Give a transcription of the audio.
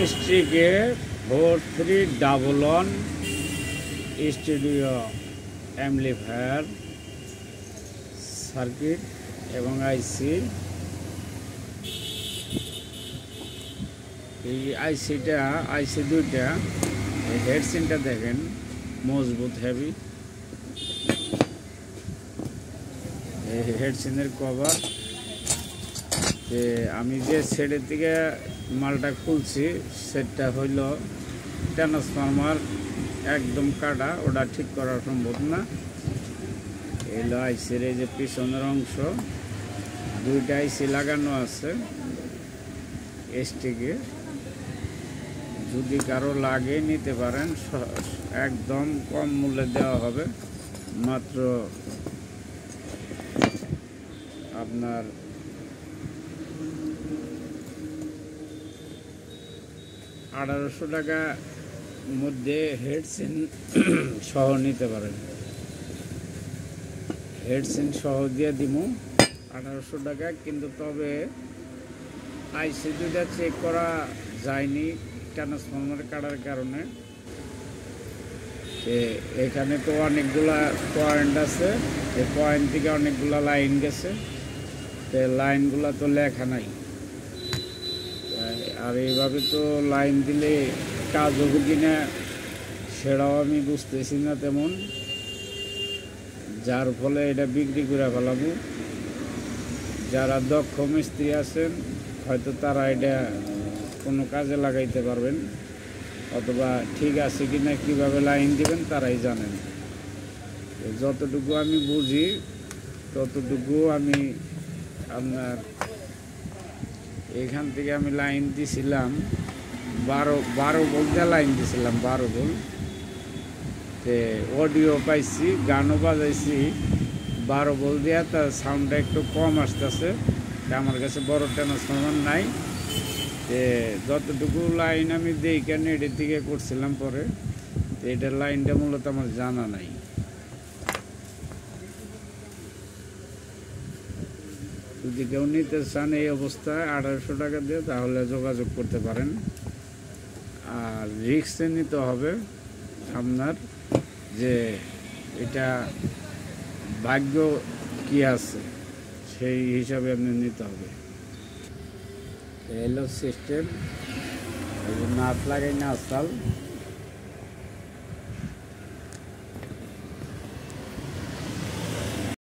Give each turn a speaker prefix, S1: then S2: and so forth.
S1: STK 4311 studio amplifier circuit এবং আইসি। এই আইসি দুইটা হেডসিনটা দেখেন মজবুত হেভি। এই হেডসিনের কভার আমি যে সেটের থেকে মালটা খুলছি সেটটা হইল ট্রান্সফরমার একদম কাটা, ওটা ঠিক করা সম্ভব না। এলো আইসির এই যে পিছনের অংশ, দুইটা আইসি লাগানো আছে STK। যদি কারো লাগে নিতে পারেন, একদম কম মূল্যে দেওয়া হবে, মাত্র আপনার 1800 টাকা মধ্যে হেডসিন সহ নিতে পারেন। হেডসিন সহ দিয়ে দিব 1800 টাকা। কিন্তু তবে আইসি দুইটা চেক করা যায়নি ট্রান্সফরমার কাটার কারণে। এখানে তো অনেকগুলা পয়েন্ট আছে, এই পয়েন্ট থেকে অনেকগুলা লাইন গেছে, লাইনগুলা তো লেখা নাই। আর এইভাবে তো লাইন দিলে কাজ হবে কিনা সেটাও আমি বুঝতেছি না তেমন, যার ফলে এটা বিক্রি করে ফেলাবো। যারা দক্ষ মিস্ত্রি আছেন হয়তো তারা এটা কোনো কাজে লাগাইতে পারবেন, অথবা ঠিক আছে কিনা কিভাবে লাইন দিবেন তারাই জানেন। যতটুকু আমি বুঝি ততটুকু আমি আপনার এখান থেকে আমি লাইন দিছিলাম 12 ভোল্ট দিয়ে লাইন দিছিলাম, 12 ভোল্ট। অডিও পাইছি, গানও বাজাইছি 12 ভোল্ট দিয়ে, তার সাউন্ডটা একটু কম আসতেছে। আমার কাছে বড় ট্রান্সফরমার নাই, যতটুকু লাইন আমি দেখে নেটের থেকে করছিলাম পরে, এটার লাইনটা মূলত আমার জানা নাই। যদি কেউ নিতে চান এই অবস্থায় 1800 টাকা দিয়ে, তাহলে যোগাযোগ করতে পারেন। আর রিস্কে নিতে হবে আপনার, যে এটা ভাগ্য কি আছে সেই হিসাবে আপনি নিতে হবে। এলো সিস্টেম, নাট লাগাই না আসাল।